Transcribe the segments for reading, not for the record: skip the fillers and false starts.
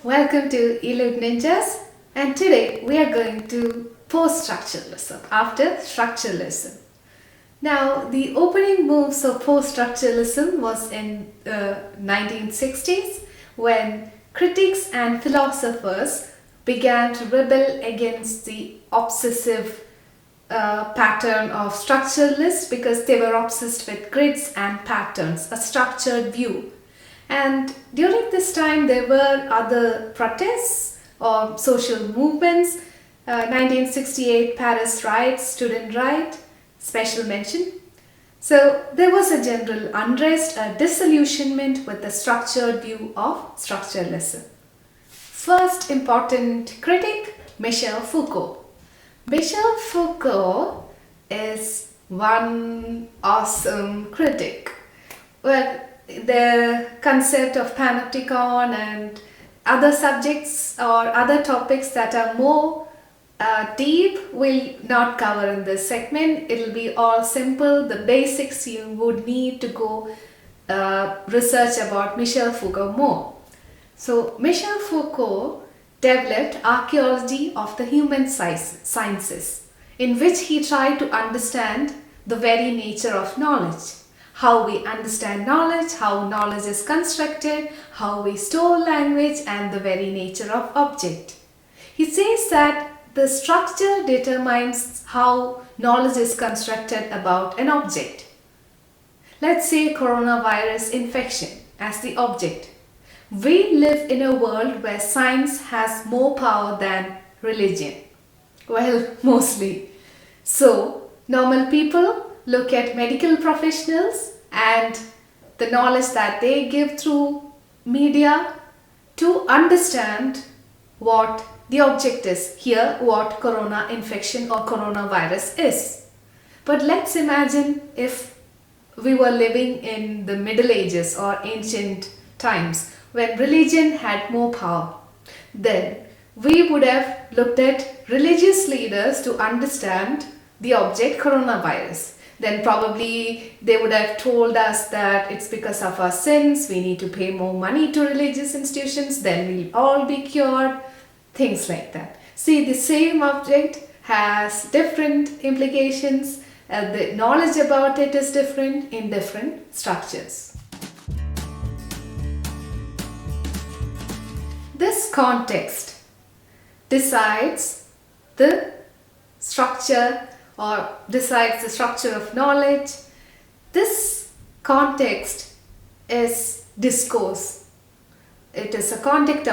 Welcome to E-Litt Ninjas, and today we are going to post-structuralism after structuralism. Now, the opening moves of post-structuralism was in the 1960s when critics and philosophers began to rebel against the obsessive pattern of structuralists because they were obsessed with grids and patterns, a structured view. And during this time there were other protests or social movements, 1968 Paris riots, student riot, special mention. So there was a general unrest, a disillusionment with the structured view of structuralism. First important critic, Michel Foucault. Michel Foucault is one awesome critic. Well, the concept of panopticon and other subjects or other topics that are more deep will not cover in this segment. It will be all simple, the basics you would need to go research about Michel Foucault more. So Michel Foucault developed archaeology of the human sciences, in which he tried to understand the very nature of knowledge, how we understand knowledge, how knowledge is constructed, how we store language, and the very nature of object. He says that the structure determines how knowledge is constructed about an object. Let's say coronavirus infection as the object. We live in a world where science has more power than religion. Well, mostly. So, normal people look at medical professionals and the knowledge that they give through media to understand what the object is. Here, what corona infection or coronavirus is. But let's imagine if we were living in the Middle Ages or ancient times when religion had more power. Then we would have looked at religious leaders to understand the object coronavirus. Then probably they would have told us that it's because of our sins, we need to pay more money to religious institutions, then we'll all be cured, things like that. See, the same object has different implications, the knowledge about it is different in different structures. This context decides the structure or decides the structure of knowledge. This context is discourse. It is a context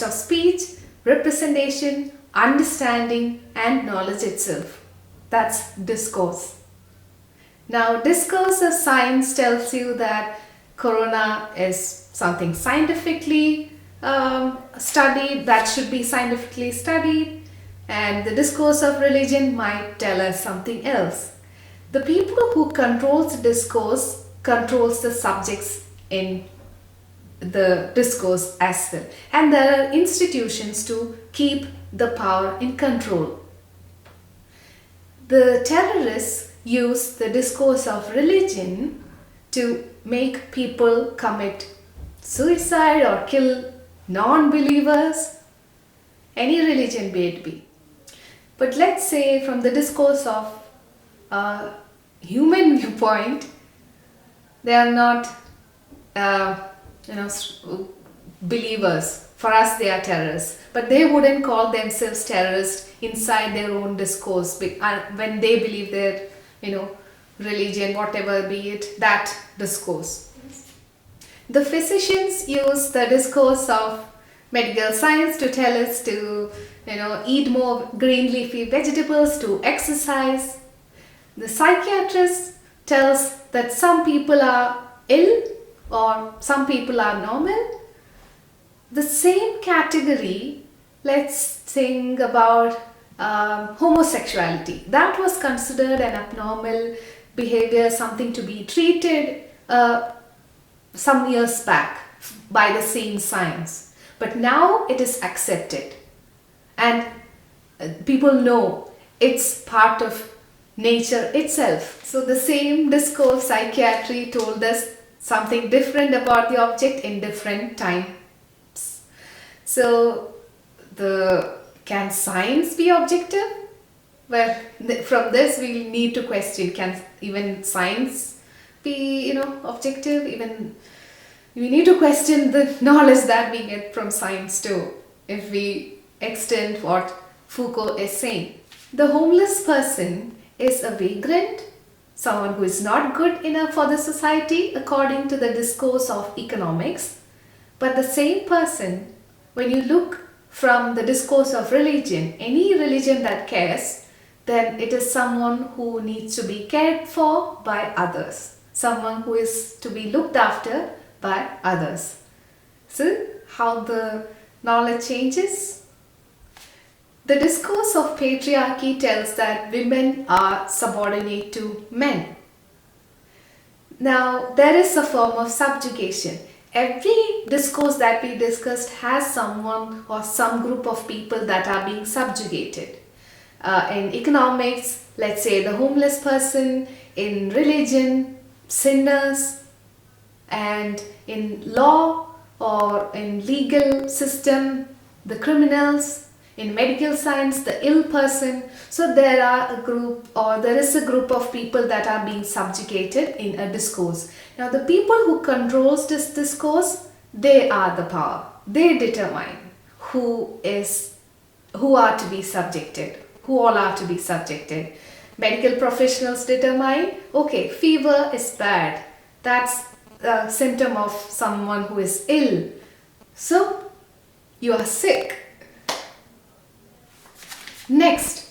of speech, representation, understanding, and knowledge itself. That's discourse. Now, discourse of science tells you that corona is something scientifically studied, that should be scientifically studied, and the discourse of religion might tell us something else. The people who controls the discourse controls the subjects in the discourse as well, and there are institutions to keep the power in control. The terrorists use the discourse of religion to make people commit suicide or kill non-believers, any religion be it be. But let's say from the discourse of human viewpoint, they are not believers. For us they are terrorists, but they wouldn't call themselves terrorists inside their own discourse when they believe their religion, whatever be it, that discourse. The physicians use the discourse of medical science to tell us to eat more green leafy vegetables, to exercise. The psychiatrist tells that some people are ill or some people are normal. The same category, let's think about homosexuality. That was considered an abnormal behavior, something to be treated some years back by the same science. But now it is accepted and people know it's part of nature itself. So the same discourse, psychiatry, told us something different about the object in different times. So can science be objective? Well, from this we need to question, can even science be, objective? Even we need to question the knowledge that we get from science too, if we extend what Foucault is saying. The homeless person is a vagrant, someone who is not good enough for the society according to the discourse of economics. But the same person, when you look from the discourse of religion, any religion that cares, then it is someone who needs to be cared for by others, someone who is to be looked after by others. So, how the knowledge changes? The discourse of patriarchy tells that women are subordinate to men. Now, there is a form of subjugation. Every discourse that we discussed has someone or some group of people that are being subjugated. In economics, let's say the homeless person; in religion, sinners; and in law or in legal system, the criminals; in medical science, the ill person. So there is a group of people that are being subjugated in a discourse. Now the people who controls this discourse, they are the power. They determine who are to be subjected, who all are to be subjected. Medical professionals determine, okay, fever is bad. That's a symptom of someone who is ill. So you are sick. Next,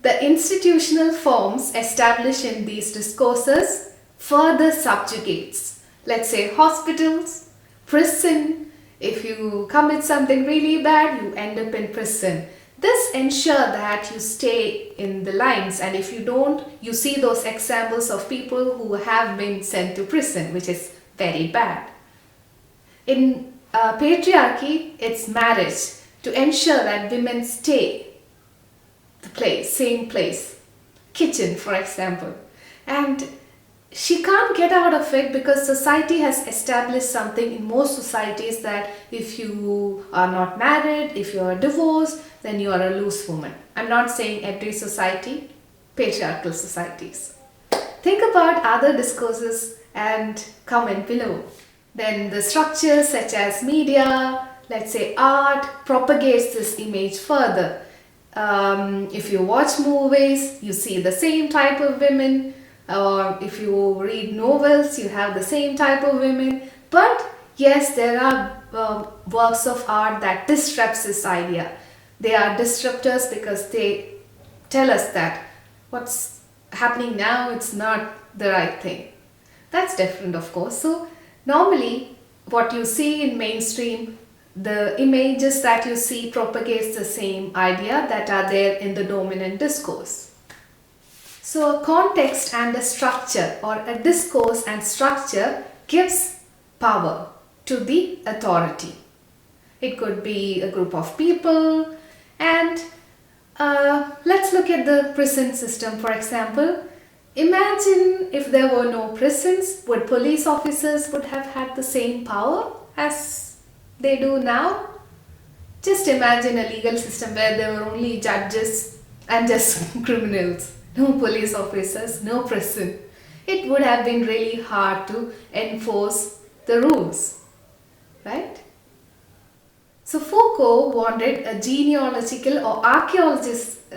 the institutional forms established in these discourses further subjugates. Let's say hospitals, prison. If you commit something really bad, you end up in prison. This ensures that you stay in the lines, and if you don't, you see those examples of people who have been sent to prison, which is very bad. In patriarchy, it's marriage to ensure that women stay same place, kitchen for example, and she can't get out of it because society has established something in most societies that if you are not married, if you are divorced, then you are a loose woman. I'm not saying every society, patriarchal societies. Think about other discourses and comment below. Then the structures such as media, let's say art, propagates this image further. If you watch movies, you see the same type of women, or if you read novels, you have the same type of women. But yes, there are works of art that disrupts this idea. They are disruptors because they tell us that what's happening now, it's not the right thing. That's different, of course. So normally what you see in mainstream, the images that you see propagates the same idea that are there in the dominant discourse. So a context and a structure, or a discourse and structure, gives power to the authority. It could be a group of people, and let's look at the prison system for example. Imagine if there were no prisons, would police officers would have had the same power as they do now? Just imagine a legal system where there were only judges and just criminals. No police officers, no prison. It would have been really hard to enforce the rules, right? So Foucault wanted a genealogical or archaeological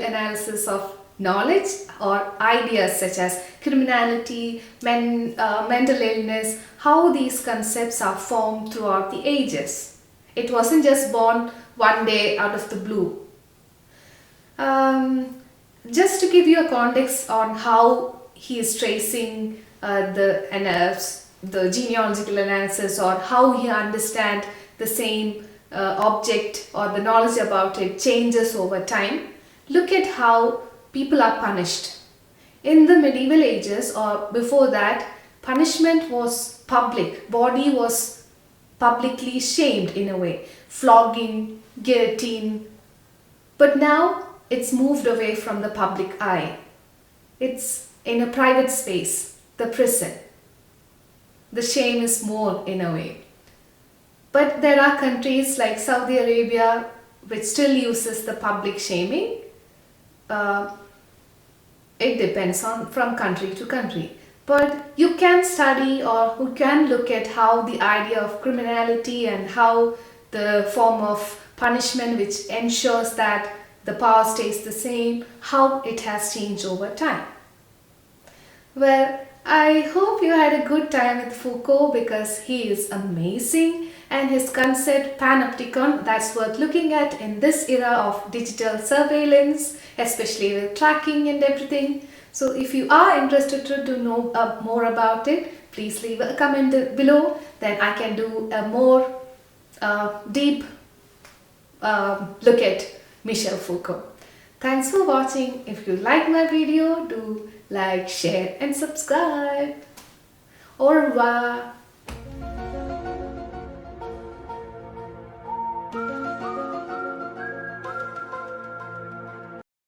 analysis of knowledge or ideas such as criminality, mental illness, how these concepts are formed throughout the ages. It wasn't just born one day out of the blue. Just to give you a context on how he is tracing the genealogical analysis, or how he understands the same object or the knowledge about it changes over time, look at how people are punished. In the medieval ages or before that, punishment was public. Body was publicly shamed in a way. Flogging, guillotine. But now it's moved away from the public eye. It's in a private space, the prison. The shame is more in a way. But there are countries like Saudi Arabia which still uses the public shaming. It depends on from country to country. But you can study or you can look at how the idea of criminality and how the form of punishment which ensures that the power stays the same, how it has changed over time. Well, I hope you had a good time with Foucault because he is amazing and his concept panopticon, that's worth looking at in this era of digital surveillance, especially with tracking and everything. So if you are interested to know more about it, please leave a comment below, then I can do a more deep look at Michel Foucault. Thanks for watching. If you like my video, do like, share and subscribe. Au revoir.